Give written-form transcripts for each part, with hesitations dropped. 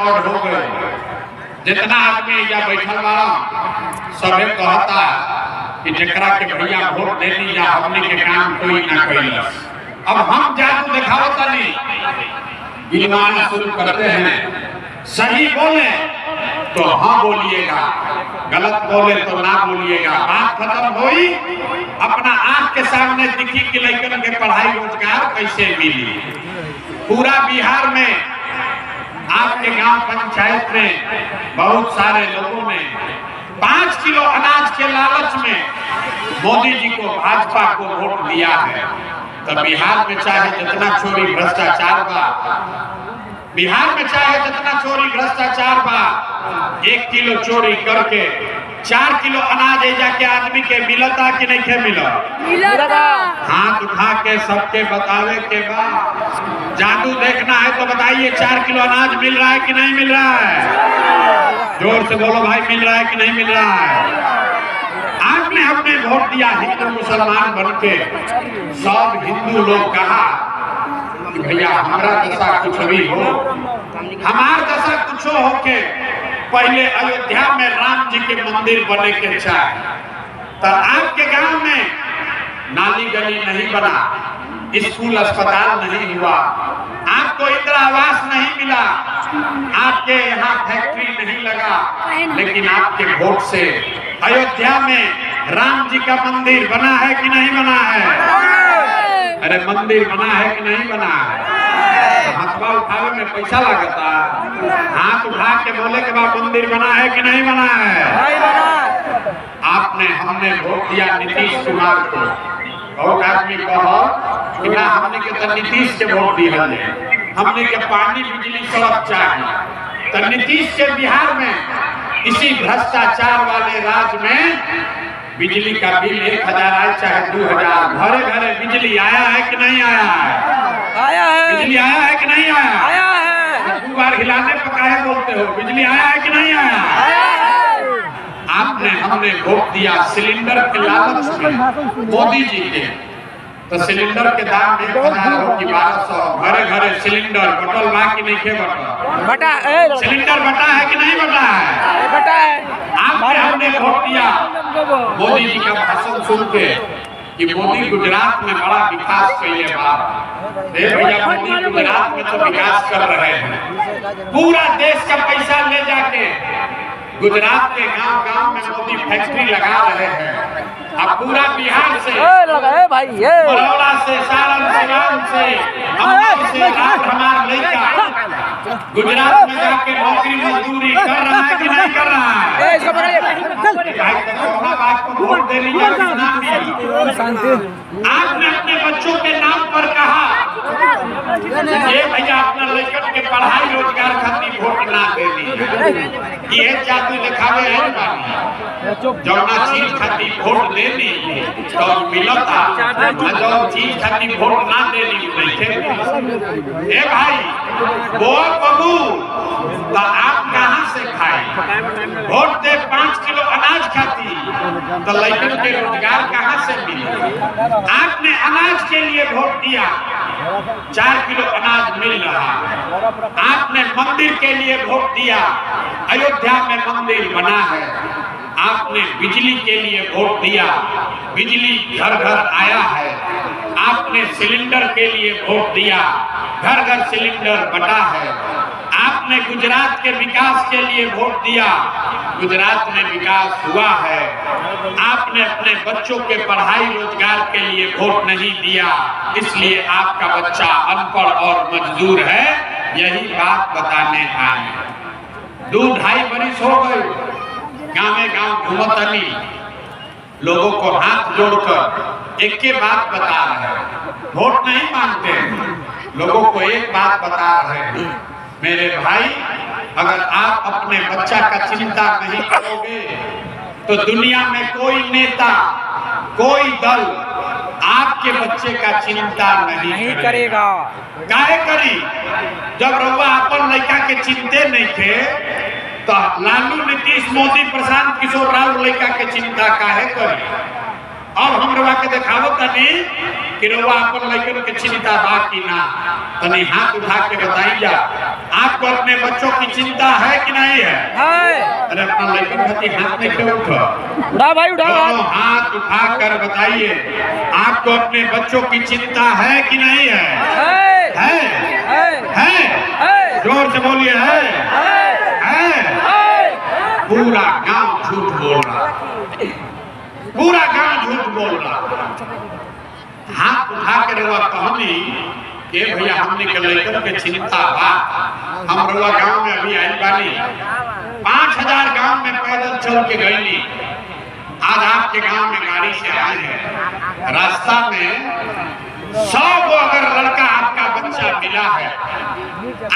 Record हो गए। जितना आदमी या बैठल वाला सबे कहता कि जकरा के भैया वोट देनी या हमने के काम कोई ना कैलस। अब हम जादू दिखाओ तनी गिनवाना शुरू करते हैं। सही बोले तो हाँ बोलिएगा, गलत बोले तो ना बोलिएगा। बात खत्म हुई। अपना आंख के सामने दिखी कि लड़कन के पढ़ाई रोजगार कैसे मिली। पूरा बिहार में आपके गांव पंचायत में बहुत सारे लोगों ने 5 किलो अनाज के लालच में मोदी जी को, भाजपा को वोट दिया है। तो बिहार में चाहे जितना चोरी भ्रष्टाचार बा, बिहार में चाहे जितना चोरी भ्रष्टाचार बा, 1 किलो चोरी करके 4 किलो अनाज ए जाके आदमी के मिलता कि नहीं के मिलता? हाथ उठा के सबके बतावे के बाद जादू देखना है तो बताइए 4 किलो अनाज मिल रहा है कि नहीं मिल रहा है? जोर से बोलो भाई, मिल रहा है कि नहीं मिल रहा है? आपने अपने वोट दिया हिंदू मुसलमान बन के। सब हिंदू लोग कहा कि भैया हमारा दशा कुछ भी हो, हमार दशा कुछ हो के पहले अयोध्या में राम जी के मंदिर बने के चाहे। तो आपके गांव में नाली गली नहीं बना, स्कूल अस्पताल नहीं हुआ, आपको इंदिरा आवास नहीं मिला, आपके यहाँ फैक्ट्री नहीं लगा, लेकिन आपके वोट से अयोध्या में राम जी का मंदिर बना है कि नहीं बना है? अरे मंदिर बना है कि नहीं बना है? हाथवा उठावे में पैसा लगता, हाथ उठा के बोले के बाद मंदिर बना है कि नहीं बना है? आपने हमने वोट दिया नीतीश कुमार को। बहुत आदमी कहो कि ना हमने के तो नीतीश के वोट दिया, हमने के पानी बिजली सड़क चाहिए। तो नीतीश के बिहार में इसी भ्रष्टाचार वाले राज्य में बिजली का बिल 1000 आए चाहे 2000, घरे घरे बिजली आया है कि नहीं आया है? आया है। बिजली आया है कि नहीं आया? आया है। 2 बार हिलाने पकाए बोलते हो, बिजली आया है कि नहीं आया? आया है। आपने हमने वोट दिया सिलेंडर के लालच में मोदी जी के। तो सिलेंडर के दाम 1000 हो कि 1200, घरे घरे सिलेंडर बटल बा कि नहीं के बटल? बटा सिलेंडर बटा है कि नहीं बटा है? बटा है। आपने हमने वोट दिया मोदी जी का भाषण सुन के कि मोदी गुजरात में बड़ा विकास किए बा। भैया मोदी गुजरात में तो विकास कर रहे हैं, पूरा देश का पैसा ले जाके गुजरात के गांव-गांव में मोदी फैक्ट्री लगा रहे हैं। अब पूरा बिहार से भाई बड़ौदा से, सारण से, राम से, अमर से, हमार लड़का गुजरात में जाके नौकरी मजदूरी कर रहा है कि नहीं कर रहा है? बात को वोट देने आपने अपने बच्चों के नाम पर कहा ये भैया अपना लड़कन के पढ़ाई रोजगार खातिर वोट ना देनी। ये जादू दिखावे है जौना चीज खातिर वोट देनी तो मिलता, जो चीज खातिर वोट ना देनी नहीं। ए भाई वो बबू तो आप कहाँ से खाए? वोट दे 5 किलो अनाज खाती तो लड़कन के रोजगार कहाँ से मिले? आपने अनाज के लिए वोट दिया, 4 किलो अनाज मिल रहा है। आपने मंदिर के लिए वोट दिया, अयोध्या में मंदिर बना है। आपने बिजली के लिए वोट दिया, बिजली घर घर आया है। आपने सिलेंडर के लिए वोट दिया, घर घर सिलेंडर बटा है। आपने गुजरात के विकास के लिए वोट दिया, गुजरात में विकास हुआ है। आपने अपने बच्चों के पढ़ाई रोजगार के लिए वोट नहीं दिया, इसलिए आपका बच्चा अनपढ़ और मजदूर है। यही बात बताने आए। 2-2.5 बरिस हो गए, गाँव घूमतनी लोगों को हाथ जोड़कर एक ही बात बता रहे हैं, वोट नहीं मांगते, लोगों को एक बात बता रहे हैं, मेरे भाई अगर आप अपने बच्चा का चिंता नहीं करोगे तो दुनिया में कोई नेता, कोई दल आपके बच्चे का चिंता नहीं करेगा। काहे करी? जब रउआ अपन लड़का के चिंते नहीं थे तो लालू, नीतीश, मोदी, प्रशांत किशोर राव लड़का के चिंता काहे करी? अब हम रउआ के देखावो तनी कि रउआ अपन लड़कन के चिंता बा कि ना। तनी हाथ उठा के बताइए। आपको अपने बच्चों की चिंता है कि नहीं है? अरे अपना लड़का खाती हाथ में क्यों उठा भाई उठा दोनों हाथ उठाकर बताइए, आपको अपने बच्चों की चिंता है कि नहीं है? है? जोर से बोलिए है? पूरा गांव झूठ बोल रहा, पूरा गांव झूठ बोल रहा। हाथ उठा के रवा कहनी के भैया हमने के लड़कन के चिंता बा, हम रवा गांव में अभी आई बानी, 5000 गांव में पैदल चल के गईली, आज आपके गांव में गाड़ी से आए हैं। रास्ता में 100 को अगर लड़का आपका बच्चा मिला है,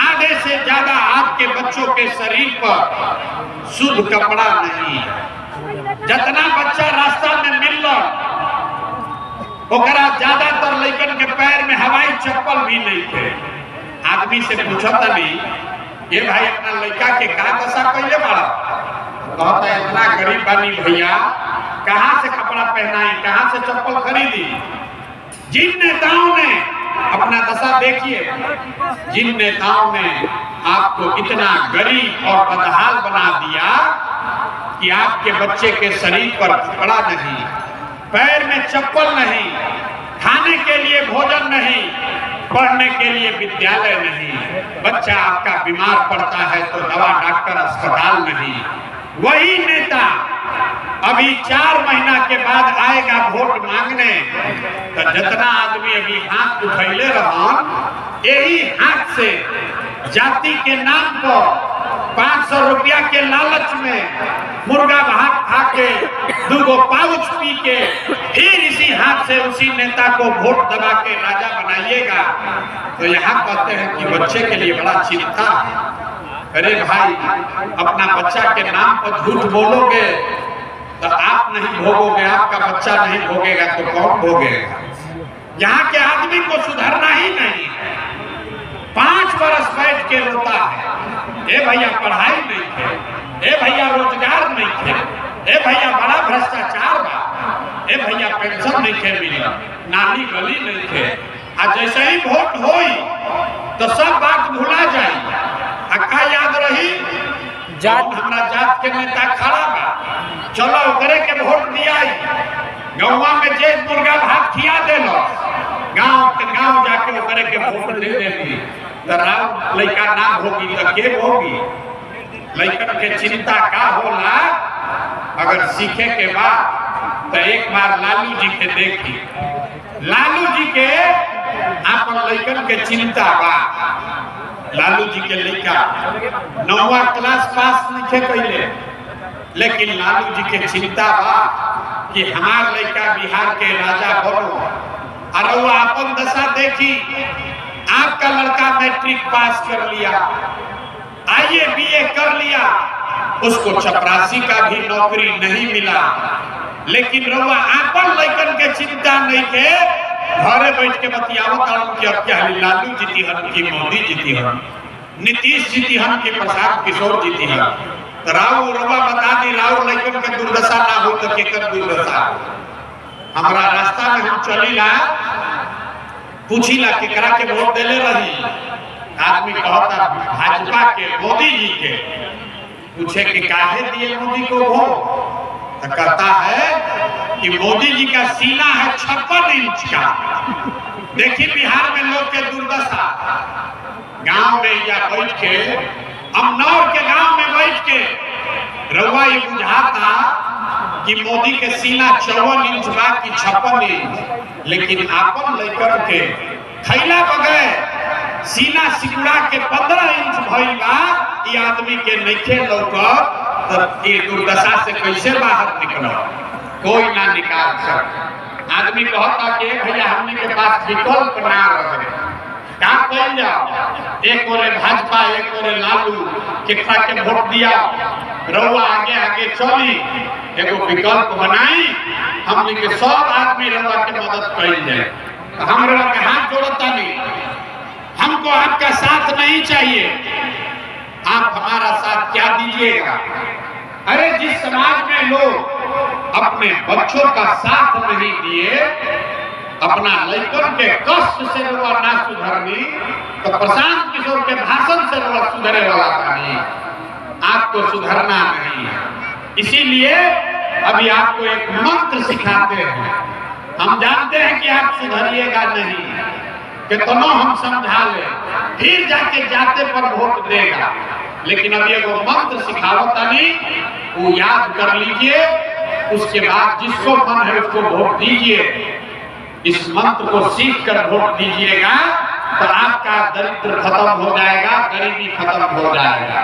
आधे से ज्यादा आपके बच्चों के शरीर पर शुद्ध कपड़ा नहीं, जितना बच्चा रास्ता में मिल रहा ओकरा ज्यादातर लड़कन के पैर में हवाई चप्पल भी नहीं थे। आदमी से पूछता नहीं ये भाई अपना लड़का के का दशा पहले बाड़ा, कहता है इतना गरीब बानी भैया, कहाँ से कपड़ा पहनाई, कहाँ से चप्पल खरीदी। जिन नेताओं ने अपना दशा देखिए, जिन नेताओं ने आपको इतना गरीब और बदहाल बना दिया कि आपके बच्चे के शरीर पर कपड़ा नहीं, पैर में चप्पल नहीं, खाने के लिए भोजन नहीं, पढ़ने के लिए विद्यालय नहीं, बच्चा आपका बीमार पड़ता है तो दवा डॉक्टर अस्पताल नहीं, वही नेता अभी 4 महीना के बाद आएगा वोट मांगने, तो जितना आदमी अभी हाथ उठैले रहन, यही हाथ से जाति के नाम पर 500 रुपया के लालच में मुर्गा भात खा के 2 पाउच पी के फिर इसी हाथ से उसी नेता को वोट दबा के राजा बनाइएगा, तो यहाँ कहते हैं कि बच्चे के लिए बड़ा चिंता है। अरे भाई अपना बच्चा के नाम पर झूठ बोलोगे तो आप नहीं भोगोगे, आपका बच्चा नहीं भोगेगा तो कौन भोगेगा? यहाँ के आदमी को सुधरना ही नहीं है, 5 बरस बैठ के रोता है, ए भैया पढ़ाई नहीं थे, ए भैया रोजगार नहीं थे, ए भैया बड़ा भ्रष्टाचार बा, ए भैया पेंशन नहीं थे मिला, नाली गली नहीं थे। आज जैसे ही वोट होई तो सब बात भुला जाए, अक्का याद रही जात हमारा जात के नेता खड़ा बा, चलो ओकरे के वोट दिया, गाँव में जे मुर्गा भात खिया देलो, गाँव के गाँव जाके ओकरे के वोट दे देली, राव लड़का ना होगी तो के होगी? लड़कन के चिंता का होला, अगर सीखे के बाद तो एक बार लालू जी के देखी, लालू जी के अपन लड़कन के चिंता बा। लालू जी के लड़का 9वां क्लास पास नहीं कैले, लेकिन लालू जी के चिंता बा कि हमार लड़का बिहार के राजा बनो, और वो अपन दशा देखी, आपका लड़का मैट्रिक पास कर लिया, आईए बीए कर लिया, उसको चपरासी का भी नौकरी नहीं मिला, लेकिन रउआ आपन लड़कन के चिंता नहीं के घरे बैठ के बतियावत आऊं कि अब क्या लालू जीती हन की मोदी जीती हन, नीतीश जीती हन की प्रसाद किशोर जीती हन। राव रउआ बता दी राव लड़कन के दुर्दशा ना हो तो केकर दुर्दशा? हमारा रास्ता में हम चलीला पूछीला केकरा के वोट देले रही, आदमी कहता भाजपा के मोदी जी के, पूछे कि काहे दिए मोदी को वोट, तो कहता है कि मोदी जी का सीना है 56 इंच का। देखिए बिहार में लोग के दुर्दशा, गांव में या बैठ के, अमनौर के गांव में बैठ के रउआ ये बुझाता कि मोदी के सीना 54 इंच बा कि 56 इंच, लेकिन आपन लड़कन के खैला बगैर सीना सिकुड़ा के 15 इंच भइल बा, ये आदमी के नइखे लौकत, तो ये दुर्दशा से कैसे बाहर निकल? कोई ना निकाल सक। आदमी कहता कि भैया हमने के पास विकल्प ना रहे, क्या कल जाओ, एक ओरे भाजपा एक ओरे लालू, केकरा के वोट दिया, रउआ आगे आगे चली, एगो विकल्प बनाई, हमने के सब आदमी रउआ के मदद कर जाए। हम रउआ के हाथ जोड़ता नहीं, हमको आपका साथ नहीं चाहिए, आप हमारा साथ क्या दीजिएगा? अरे जिस समाज में लोग अपने बच्चों का साथ नहीं दिए, अपना लड़कन के कष्ट से रवा ना सुधरनी तो प्रशांत किशोर के भाषण से रवा सुधरे वाला नहीं। आपको सुधरना नहीं है, इसीलिए अभी आपको एक मंत्र सिखाते हैं। हम जानते हैं कि आप सुधरिएगा नहीं, कितना हम समझा ले फिर जाके जाते पर वोट देगा, लेकिन अभी एगो मंत्र सिखावता नहीं, वो याद कर लीजिए, उसके बाद जिसको मन है उसको वोट दीजिए। इस मंत्र को सीख कर वोट दीजिएगा तो आपका दरिद्र खत्म हो जाएगा, गरीबी खत्म हो जाएगा।